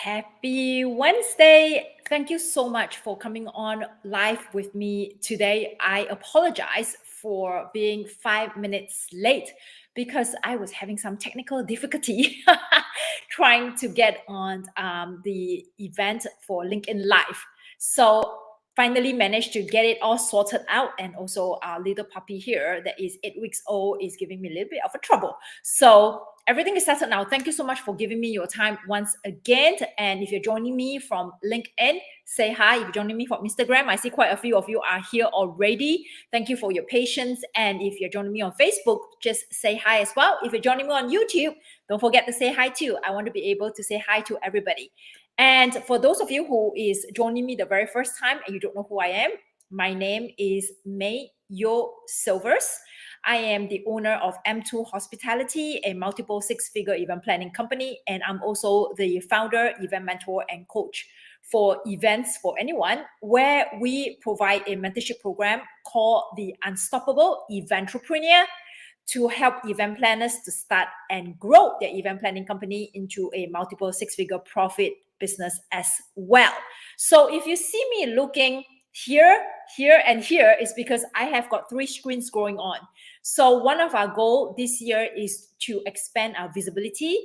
Happy Wednesday. Thank you so much for coming on live with me today. I apologize for being 5 minutes late because I was having some technical difficulty trying to get on the event for LinkedIn Live. So finally managed to get it all sorted out, and also our little puppy here that is 8 weeks old is giving me a little bit of a trouble. So everything is settled now. Thank you so much for giving me your time once again. And if you're joining me from LinkedIn, say hi. If you're joining me from Instagram, I see quite a few of you are here already. Thank you for your patience. And if you're joining me on Facebook, just say hi as well. If you're joining me on YouTube, don't forget to say hi too. I want to be able to say hi to everybody. And for those of you who is joining me the very first time and you don't know who I am, my name is May Yo Silvers. I am the owner of M2 Hospitality, a multiple six-figure event planning company, and I'm also the founder, event mentor, and coach for events for anyone, where we provide a mentorship program called the Unstoppable Eventrepreneur to help event planners to start and grow their event planning company into a multiple six-figure profit business as well. So if you see me looking here, and here, is because I have got 3 screens going on. So one of our goals this year is to expand our visibility.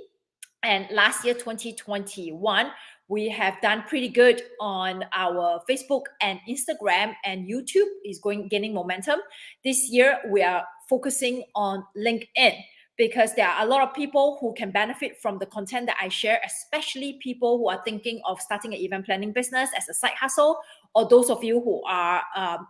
And last year, 2021, we have done pretty good on our Facebook and Instagram, and YouTube is gaining momentum. This year, we are focusing on LinkedIn, because there are a lot of people who can benefit from the content that I share, especially people who are thinking of starting an event planning business as a side hustle, or those of you who are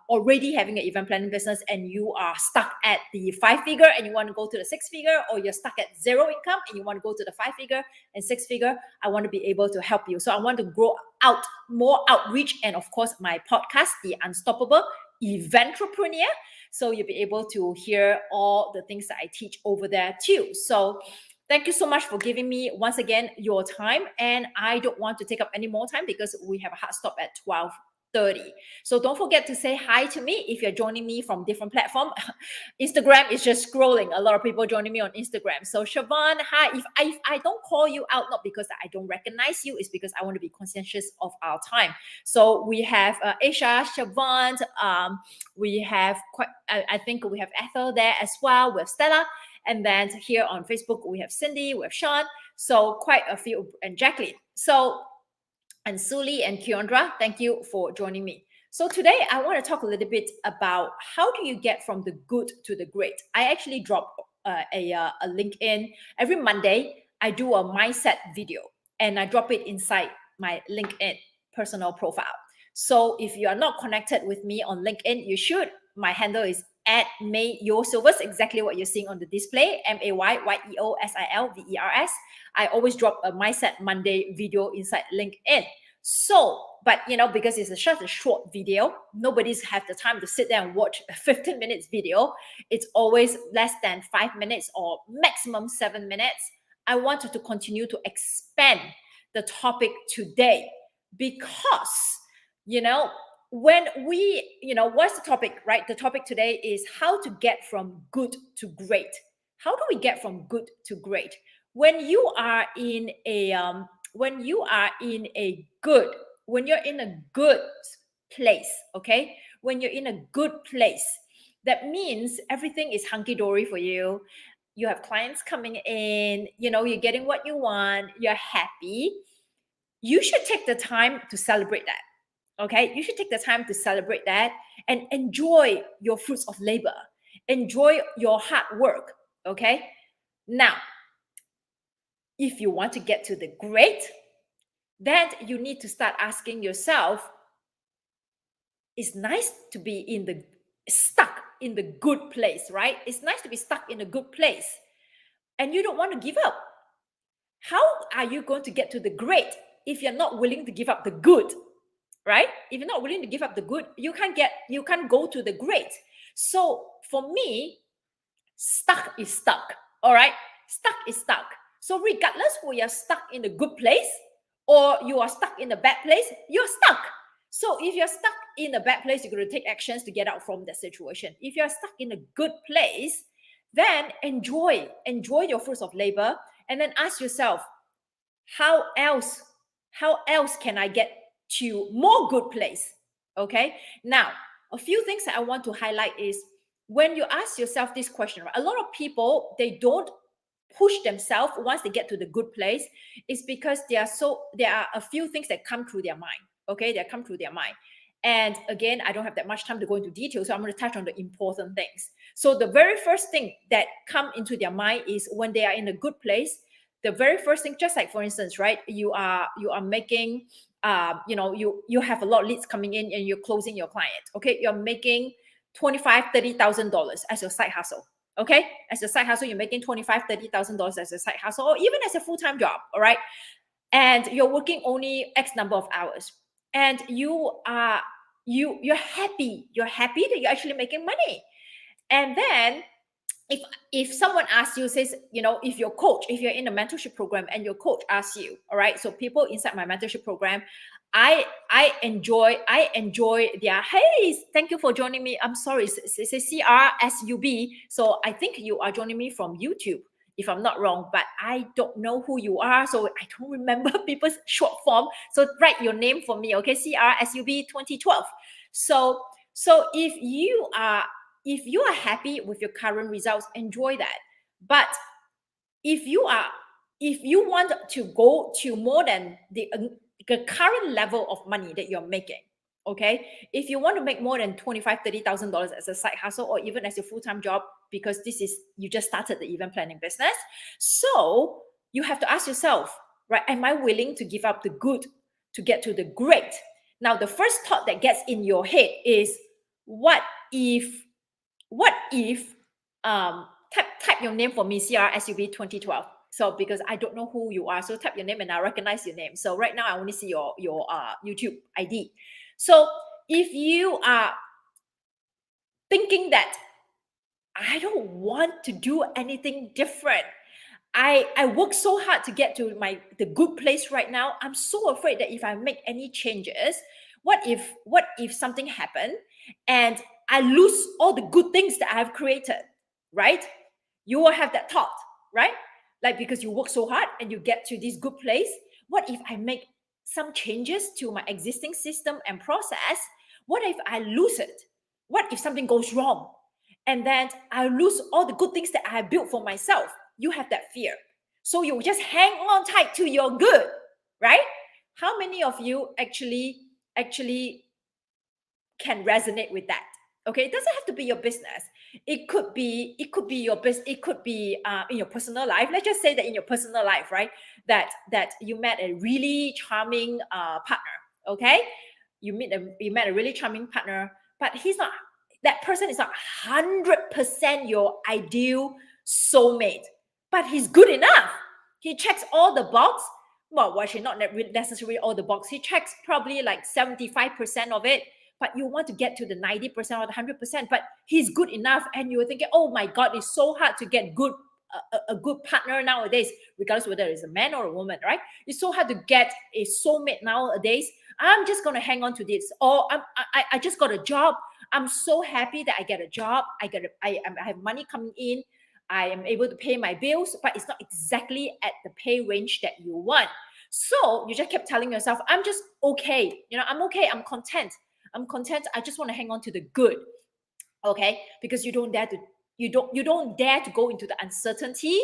already having an event planning business and you are stuck at the 5-figure and you want to go to the 6-figure, or you're stuck at 0 income and you want to go to the 5-figure and 6-figure. I want to be able to help you. So I want to grow out more outreach, and of course my podcast, The Unstoppable Eventrepreneur. So you'll be able to hear all the things that I teach over there too. So thank you so much for giving me, once again, your time. And I don't want to take up any more time because we have a hard stop at 12:30. So don't forget to say hi to me if you're joining me from different platform. Instagram is just scrolling. A lot of people joining me on Instagram. So Siobhan, hi. If I don't call you out, not because I don't recognize you, it's because I want to be conscientious of our time. So we have Aisha, Siobhan, we have I think we have Ethel there as well. We have Stella. And then here on Facebook, we have Cindy, we have Sean. So quite a few, and Jacqueline. So, and Suli and Kiondra, thank you for joining me. So today I want to talk a little bit about how do you get from the good to the great. I actually drop a LinkedIn every Monday. I do a mindset video and I drop it inside my LinkedIn personal profile. So if you are not connected with me on LinkedIn, you should. My handle is @MayYoSilvers, exactly what you're seeing on the display, MayYeoSilvers. I always drop a Mindset Monday video inside LinkedIn. So, but because it's such a short video, nobody's have the time to sit there and watch a 15 minutes video. It's always less than 5 minutes or maximum 7 minutes. I wanted to continue to expand the topic today because, when we, what's the topic, right? The topic today is how to get from good to great. How do we get from good to great? When you're in a good place, okay? When you're in a good place, that means everything is hunky-dory for you. You have clients coming in, you're getting what you want, you're happy. You should take the time to celebrate that. Okay, you should take the time to celebrate that and enjoy your fruits of labor. Enjoy your hard work. Okay, now, if you want to get to the great, then you need to start asking yourself, it's nice to be stuck in the good place, right? It's nice to be stuck in a good place and you don't want to give up. How are you going to get to the great if you're not willing to give up the good? Right? If you're not willing to give up the good, you can't go to the great. So for me, stuck is stuck. All right? Stuck is stuck. So regardless whether you're stuck in a good place or you are stuck in a bad place, you're stuck. So if you're stuck in a bad place, you're going to take actions to get out from that situation. If you're stuck in a good place, then enjoy your fruits of labor, and then ask yourself, how else How else can I get to more good place? Okay. Now, a few things that I want to highlight is when you ask yourself this question, right? A lot of people, they don't push themselves once they get to the good place. Is because there are a few things that come through their mind. Okay, that come through their mind. And again, I don't have that much time to go into detail, so I'm going to touch on the important things. So the very first thing that come into their mind is when they are in a good place. The very first thing, just like for instance, right, you are making, you have a lot of leads coming in and you're closing your client. Okay, you're making $25,000-$30,000 as your side hustle. Okay, as a side hustle, you're making $25,000-$30,000 as a side hustle, or even as a full-time job. All right, and you're working only X number of hours, and you're happy. You're happy that you're actually making money. And then if someone asks you, says, if your coach, if you're in a mentorship program and your coach asks you, all right, so people inside my mentorship program, I enjoy their, hey, thank you for joining me. I'm sorry, it says CRSUB. So I think you are joining me from YouTube, if I'm not wrong, but I don't know who you are, so I don't remember people's short form. So write your name for me, okay? CRSUB 2012. So if you are happy with your current results, enjoy that. But if you want to go to more than the current level of money that you're making, okay, if you want to make more than $25,000-$30,000 as a side hustle, or even as a full-time job, because you just started the event planning business, so you have to ask yourself, right, am I willing to give up the good to get to the great? Now, the first thought that gets in your head is, what if type your name for me, CRSUB 2012. So because I don't know who you are, so type your name and I'll recognize your name. So right now I only see your YouTube ID. So if you are thinking that I don't want to do anything different, I work so hard to get to the good place right now, I'm so afraid that if I make any changes, what if something happened and I lose all the good things that I have created, right? You will have that thought, right? Like, because you work so hard and you get to this good place, what if I make some changes to my existing system and process? What if I lose it? What if something goes wrong? And then I lose all the good things that I have built for myself. You have that fear. So you just hang on tight to your good, right? How many of you actually can resonate with that? Okay, it doesn't have to be your business. It could be your business. It could be in your personal life. Let's just say that in your personal life, right? That you met a really charming partner. Okay, you met a really charming partner, but that person is not 100% your ideal soulmate, but he's good enough. He checks all the box. Well, actually, not necessarily all the box. He checks probably like 75% of it, but you want to get to the 90% or the 100%, but he's good enough. And you're thinking, oh my God, it's so hard to get a good partner nowadays, regardless whether it's a man or a woman, right? It's so hard to get a soulmate nowadays. I'm just going to hang on to this. Or I just got a job. I'm so happy that I get a job. I have money coming in. I am able to pay my bills, but it's not exactly at the pay range that you want. So you just kept telling yourself, I'm just okay. I'm okay. I'm content. I just want to hang on to the good. Okay, because you don't dare to go into the uncertainty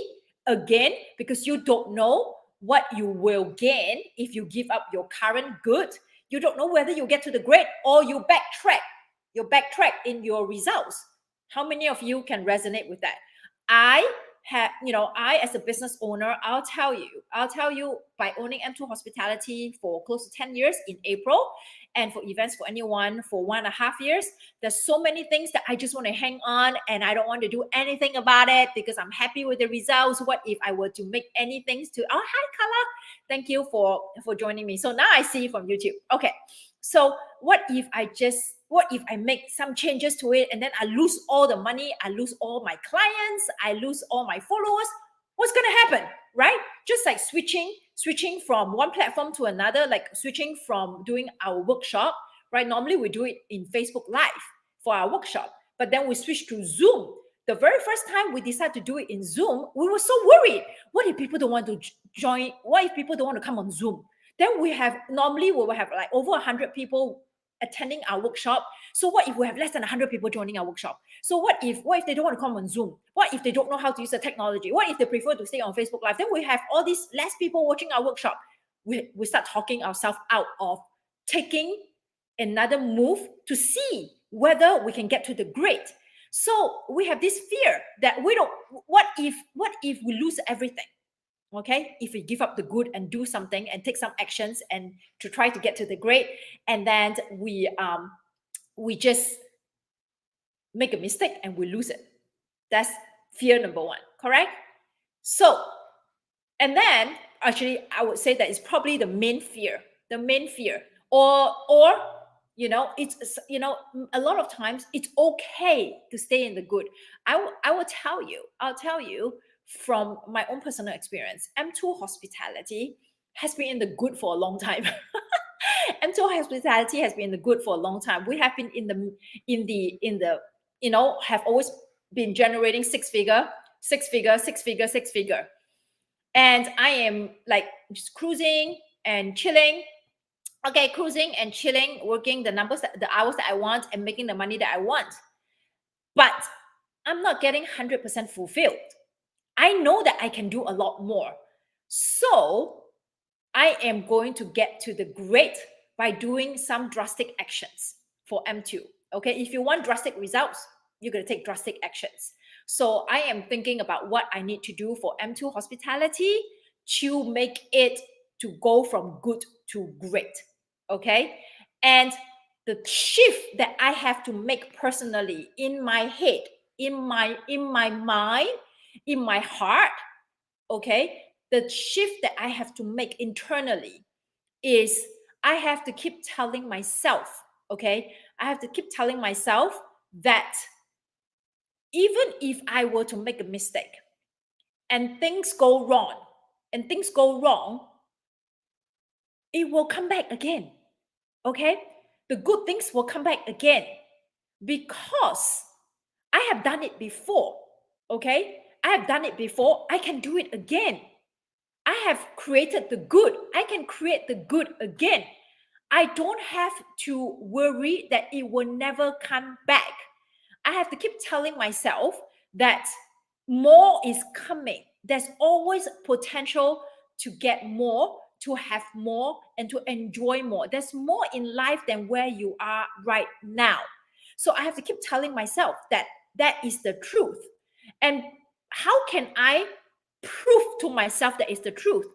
again, because you don't know what you will gain if you give up your current good. You don't know whether you get to the great or you backtrack in your results. How many of you can resonate with that? I as a business owner, I'll tell you, by owning M2 Hospitality for close to 10 years in April, and for events for anyone for 1.5 years, there's so many things that I just want to hang on, and I don't want to do anything about it because I'm happy with the results. What if I were to make any things to, oh, hi, Carla. Thank you for joining me. So now I see you from YouTube. Okay. So what if I make some changes to it and then I lose all the money, I lose all my clients, I lose all my followers? What's going to happen, right? Just like switching from one platform to another, like switching from doing our workshop, right? Normally we do it in Facebook Live for our workshop, but then we switched to Zoom. The very first time we decided to do it in Zoom, we were so worried. What if people don't want to join? What if people don't want to come on Zoom? Then normally we will have like over 100 people attending our workshop. So what if we have less than 100 people joining our workshop? So what if they don't want to come on Zoom? What if they don't know how to use the technology? What if they prefer to stay on Facebook Live? Then we have all these less people watching our workshop. We start talking ourselves out of taking another move to see whether we can get to the great. So we have this fear that what if we lose everything? Okay, if we give up the good and do something and take some actions and to try to get to the great, and then we just make a mistake and we lose it. That's fear number one, correct? So, and then actually I would say that it's probably the main fear, or it's a lot of times it's okay to stay in the good. I'll tell you from my own personal experience, M2 hospitality has been in the good for a long time. M2 hospitality has been in the good for a long time. We have been in the have always been generating six figure. And I am like just cruising and chilling. Okay, cruising and chilling, working the hours that I want and making the money that I want. But I'm not getting 100% fulfilled. I know that I can do a lot more. So I am going to get to the great by doing some drastic actions for M2. Okay, if you want drastic results, you're going to take drastic actions. So I am thinking about what I need to do for M2 hospitality to make it to go from good to great. Okay, and the shift that I have to make personally in my head, in my mind, in my heart, okay, the shift that I have to make internally is I have to keep telling myself, okay, I have to keep telling myself that even if I were to make a mistake and things go wrong, it will come back again. Okay? The good things will come back again because I have done it before. Okay? I have done it before. I can do it again. I have created the good. I can create the good again. I don't have to worry that it will never come back. I have to keep telling myself that more is coming. There's always potential to get more, to have more, and to enjoy more. There's more in life than where you are right now. So I have to keep telling myself that that is the truth. And how can I prove to myself that it's the truth?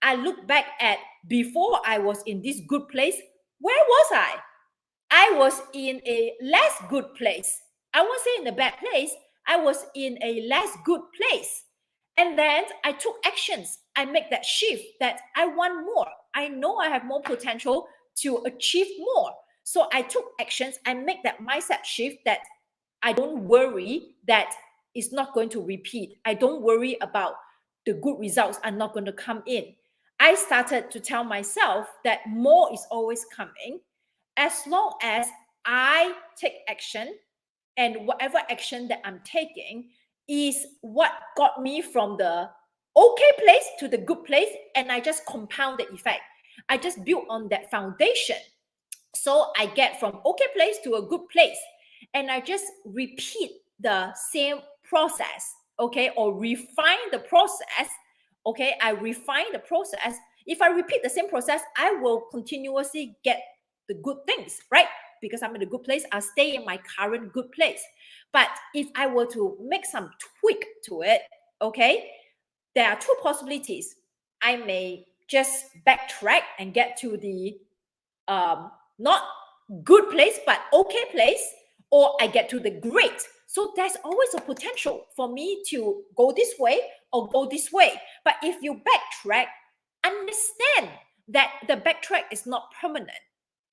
I look back at before I was in this good place. Where was I? I was in a less good place. I won't say in a bad place. I was in a less good place. And then I took actions. I make that shift that I want more. I know I have more potential to achieve more. So I took actions. I make that mindset shift that I don't worry that it's not going to repeat. I don't worry about the good results are not going to come in. I started to tell myself that more is always coming as long as I take action, and whatever action that I'm taking is what got me from the okay place to the good place, and I just compound the effect. I just build on that foundation. So I get from okay place to a good place, and I just repeat the same process, okay, or refine the process. Okay, I refine the process. If I repeat the same process, I will continuously get the good things, right? Because I'm in a good place, I'll stay in my current good place. But if I were to make some tweak to it, okay, there are two possibilities. I may just backtrack and get to the not good place, but okay place, or I get to the great. So there's always a potential for me to go this way or go this way. But if you backtrack, understand that the backtrack is not permanent.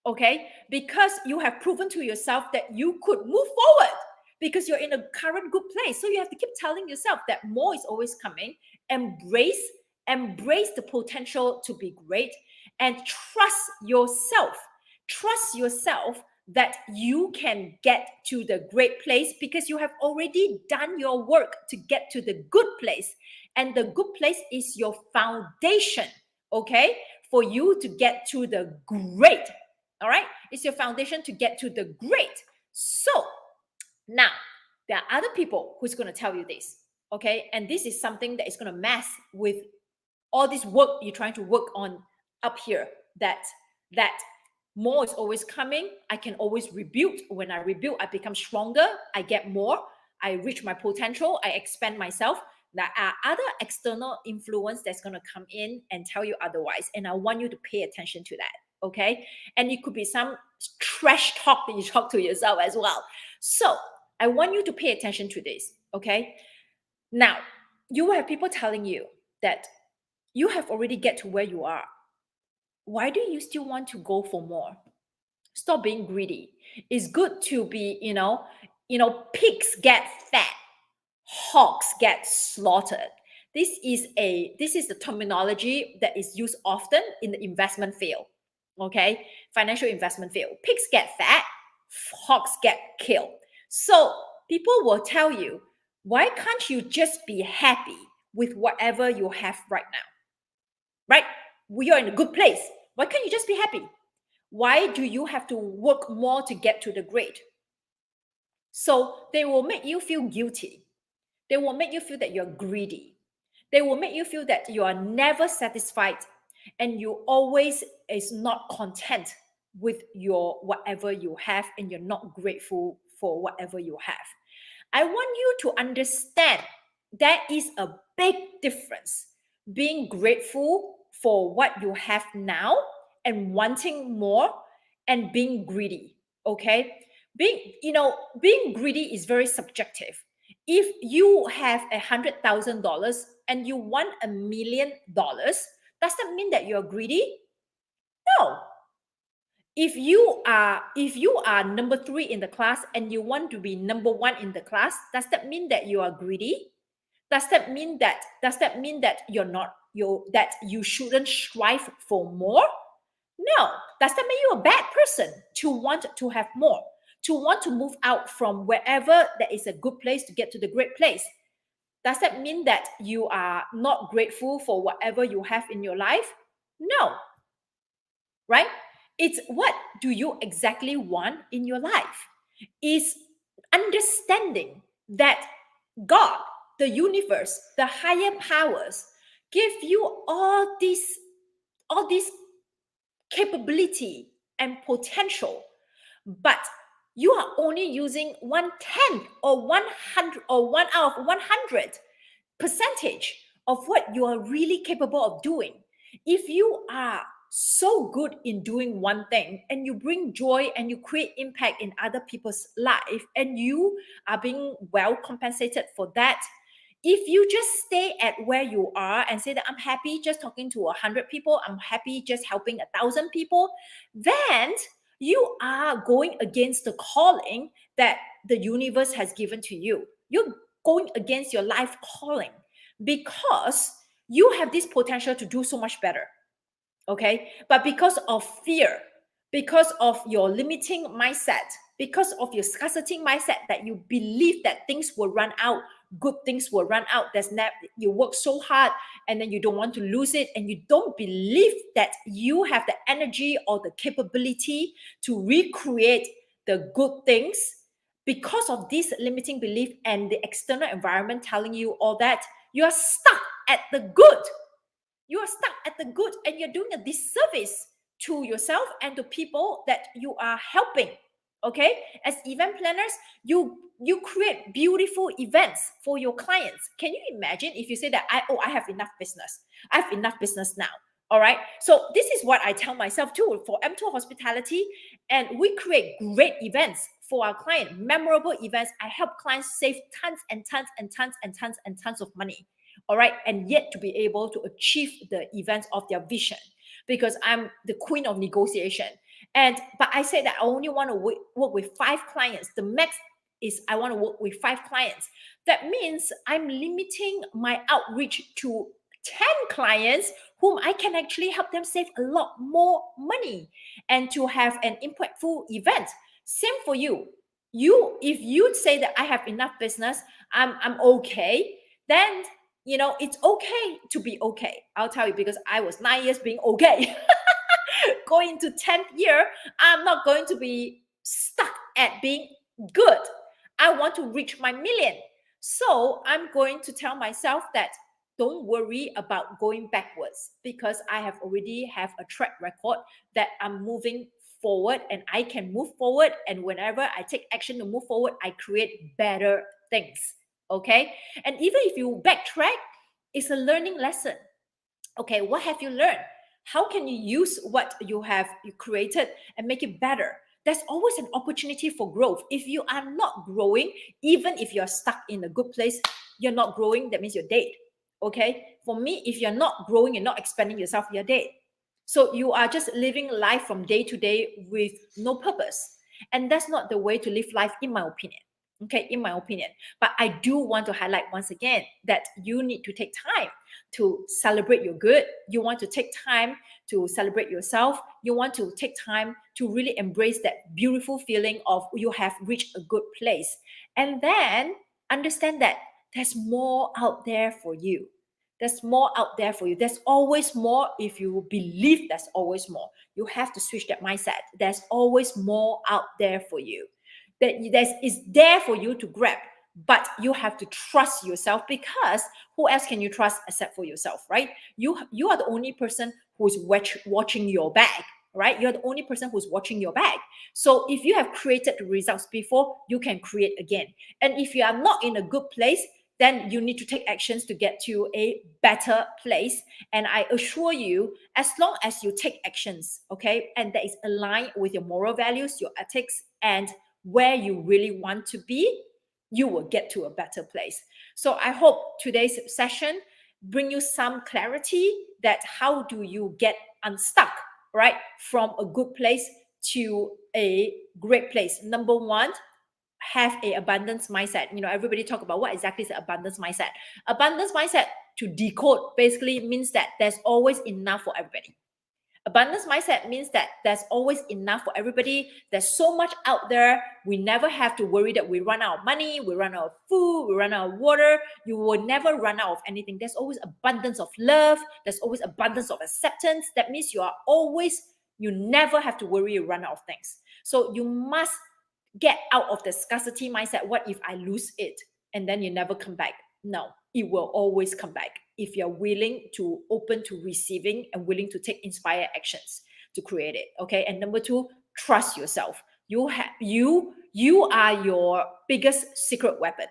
Okay, because you have proven to yourself that you could move forward because you're in a current good place. So you have to keep telling yourself that more is always coming. Embrace the potential to be great, and trust yourself that you can get to the great place because you have already done your work to get to the good place, and the good place is your foundation. Okay, for you to get to the great. All right? It's your foundation to get to the great. So now, there are other people who's going to tell you this, okay? And this is something that is going to mess with all this work you're trying to work on up here, that more is always coming. I can always rebuild. When I rebuild, I become stronger. I get more. I reach my potential. I expand myself. There are other external influence that's going to come in and tell you otherwise. And I want you to pay attention to that, okay? And it could be some trash talk that you talk to yourself as well. So I want you to pay attention to this, okay? Now, you will have people telling you that you have already get to where you are. Why do you still want to go for more? Stop being greedy. It's good to be, pigs get fat, hogs get slaughtered. This is the terminology that is used often in the investment field. Okay, financial investment field. Pigs get fat, hogs get killed. So people will tell you, why can't you just be happy with whatever you have right now? Right? We are in a good place. Why can't you just be happy? Why do you have to work more to get to the great? So they will make you feel guilty. They will make you feel that you're greedy. They will make you feel that you are never satisfied and you always is not content with your whatever you have, and you're not grateful for whatever you have. I want you to understand there is a big difference being grateful for what you have now and wanting more, and being greedy. Okay, being greedy is very subjective. If you have $100,000 and you want $1,000,000, does that mean that you're greedy? No. If you are number 3 in the class and you want to be number 1 in the class, does that mean that you are greedy? Does that mean that that you shouldn't strive for more? No. Does that make you a bad person to want to have more, to want to move out from wherever that is a good place to get to the great place? Does that mean that you are not grateful for whatever you have in your life? No. Right? It's what do you exactly want in your life? Is understanding that God, the universe, the higher powers give you all this capability and potential, but you are only using 1/10 or 100 or 1 out of 100 percentage of what you are really capable of doing. If you are so good in doing one thing and you bring joy and you create impact in other people's life and you are being well compensated for that, if you just stay at where you are and say that I'm happy just talking to 100 people, I'm happy just helping 1,000 people, then you are going against the calling that the universe has given to you. You're going against your life calling because you have this potential to do so much better. Okay, but because of fear, because of your limiting mindset, because of your scarcity mindset, that you believe that things will run out, good things will run out, you work so hard and then you don't want to lose it, and you don't believe that you have the energy or the capability to recreate the good things. Because of this limiting belief and the external environment telling you all that, you are stuck at the good. You are stuck at the good, and you're doing a disservice to yourself and to people that you are helping. Okay, as event planners, you create beautiful events for your clients. Can you imagine if you say that I have enough business, I have enough business now? All right, so this is what I tell myself too for M2 Hospitality, and we create great events for our client, memorable events. I help clients save tons and tons and tons and tons and tons of money. All right, and yet to be able to achieve the events of their vision, because I'm the queen of negotiation. But I say that I only want to work with 5 clients. The max is I want to work with 5 clients. That means I'm limiting my outreach to 10 clients whom I can actually help them save a lot more money and to have an impactful event. Same for you. If you say that I have enough business, I'm okay, then It's okay to be okay. I'll tell you, because I was 9 years being okay. Going to 10th year, I'm not going to be stuck at being good. I want to reach my million. So I'm going to tell myself that don't worry about going backwards, because I have already have a track record that I'm moving forward, and I can move forward. And whenever I take action to move forward, I create better things. Okay. And even if you backtrack, it's a learning lesson. Okay, what have you learned? How can you use what you created and make it better? There's always an opportunity for growth. If you are not growing, even if you're stuck in a good place, you're not growing, that means you're dead. Okay, for me, if you're not growing, you're not expanding yourself, you're dead. So you are just living life from day to day with no purpose, and that's not the way to live life, in my opinion. Okay, in my opinion. But I do want to highlight once again that you need to take time to celebrate your good. You want to take time to celebrate yourself. You want to take time to really embrace that beautiful feeling of you have reached a good place. And then understand that there's more out there for you. There's more out there for you. There's always more. If you believe there's always more, you have to switch that mindset. There's always more out there for you. That is there for you to grab. But you have to trust yourself, because who else can you trust except for yourself, right? You are the only person who's watching your back, right? You're the only person who's watching your back. So if you have created the results before, you can create again. And if you are not in a good place, then you need to take actions to get to a better place. And I assure you, as long as you take actions, okay, and that is aligned with your moral values, your ethics, and where you really want to be, you will get to a better place. So I hope today's session bring you some clarity that how do you get unstuck, right, from a good place to a great place. Number one, have a abundance mindset. Everybody talk about what exactly is the abundance mindset. Abundance mindset, to decode, basically means that there's always enough for everybody. Abundance mindset means that there's always enough for everybody. There's so much out there. We never have to worry that we run out of money, we run out of food, we run out of water. You will never run out of anything. There's always abundance of love. There's always abundance of acceptance. That means you never have to worry you run out of things. So you must get out of the scarcity mindset. What if I lose it? And then you never come back. No, it will always come back if you're willing to open to receiving and willing to take inspired actions to create it. Okay. And number two, trust yourself. You are your biggest secret weapon.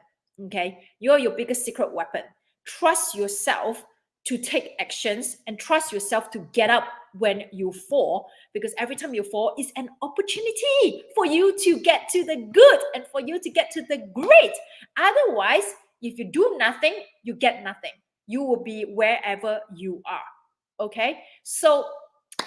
Okay. You're your biggest secret weapon. Trust yourself to take actions, and trust yourself to get up when you fall, because every time you fall is an opportunity for you to get to the good and for you to get to the great. Otherwise, if you do nothing, you get nothing. You will be wherever you are. Okay. So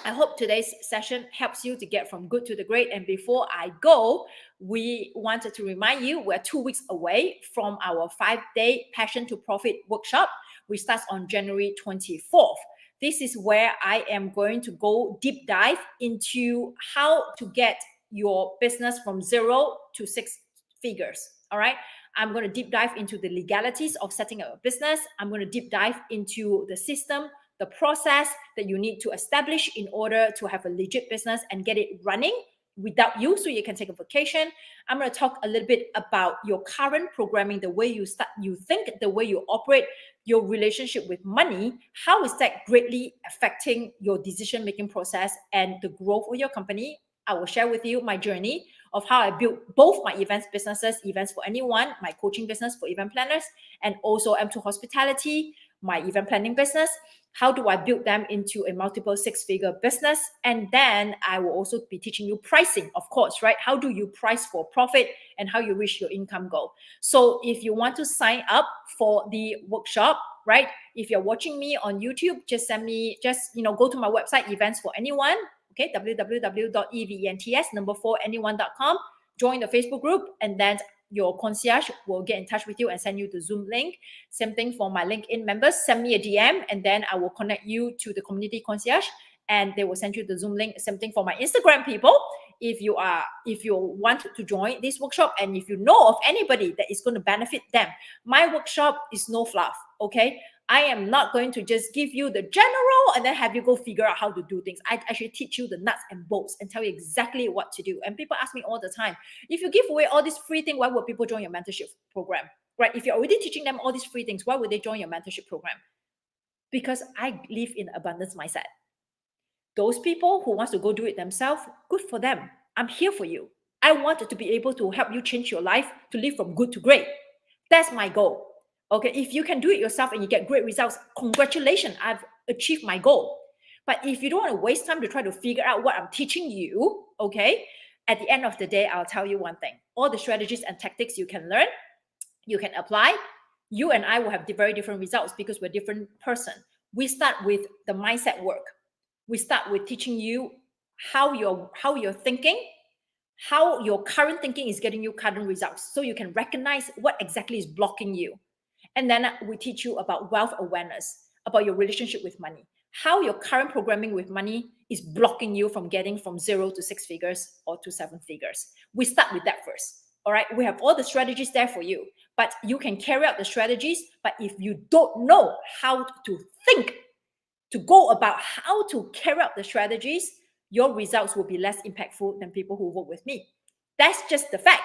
I hope today's session helps you to get from good to the great. And before I go, we wanted to remind you we're 2 weeks away from our 5-day Passion to Profit workshop. We start on January 24th. This is where I am going to go deep dive into how to get your business from 0 to 6 figures. All right. I'm going to deep dive into the legalities of setting up a business. I'm going to deep dive into the system, the process that you need to establish in order to have a legit business and get it running without you, so you can take a vacation. I'm going to talk a little bit about your current programming, the way you think, the way you operate, your relationship with money. How is that greatly affecting your decision-making process and the growth of your company? I will share with you my journey of how I built both my events businesses, Events for Anyone, my coaching business for event planners, and also M2 Hospitality, my event planning business. How do I build them into a multiple 6-figure business? And then I will also be teaching you pricing, of course, right? How do you price for profit and how you reach your income goal? So if you want to sign up for the workshop, right? If you're watching me on YouTube, just go to my website, Events for Anyone. Okay, www.events4anyone.com. Join the Facebook group, and then your concierge will get in touch with you and send you the Zoom link. Same thing for my LinkedIn members. Send me a DM, and then I will connect you to the community concierge, and they will send you the Zoom link. Same thing for my Instagram people. If you want to join this workshop, and if you know of anybody that is going to benefit them, my workshop is no fluff. Okay, I am not going to just give you the general and then have you go figure out how to do things. I actually teach you the nuts and bolts and tell you exactly what to do. And people ask me all the time, if you give away all these free things, why would people join your mentorship program? Right? If you're already teaching them all these free things, why would they join your mentorship program? Because I live in abundance mindset. Those people who wants to go do it themselves, good for them. I'm here for you. I wanted to be able to help you change your life to live from good to great. That's my goal. Okay, if you can do it yourself and you get great results, congratulations, I've achieved my goal. But if you don't want to waste time to try to figure out what I'm teaching you, okay, at the end of the day, I'll tell you one thing. All the strategies and tactics you can learn, you can apply. You and I will have very different results because we're different person. We start with the mindset work. We start with teaching you how you're thinking, how your current thinking is getting you current results, so you can recognize what exactly is blocking you. And then we teach you about wealth awareness, about your relationship with money, how your current programming with money is blocking you from getting from 0 to 6 figures or to 7 figures. We start with that first. All right, we have all the strategies there for you, but you can carry out the strategies. But if you don't know how to think, to go about how to carry out the strategies, your results will be less impactful than people who work with me. That's just the fact.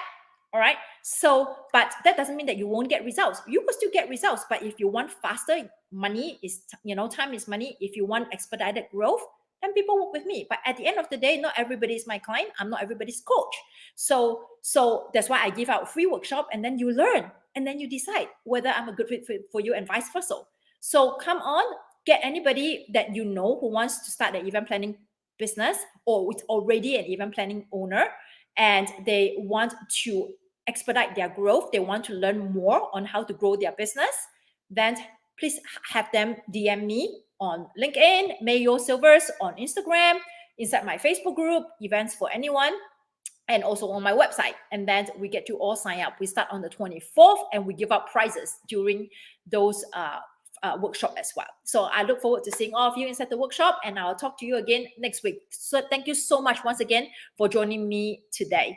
All right. So, but that doesn't mean that you won't get results. You will still get results. But if you want faster, money is, time is money. If you want expedited growth, then people work with me. But at the end of the day, not everybody is my client. I'm not everybody's coach. So that's why I give out free workshop, and then you learn, and then you decide whether I'm a good fit for you, and vice versa. So come on, get anybody that you know who wants to start an event planning business, or is already an event planning owner, and they want to expedite their growth, they want to learn more on how to grow their business, then please have them DM me on LinkedIn, Mayo Silvers on Instagram, inside my Facebook group, Events for Anyone, and also on my website. And then we get you all sign up. We start on the 24th, and we give out prizes during those workshop as well. So I look forward to seeing all of you inside the workshop, and I'll talk to you again next week. So thank you so much once again for joining me today.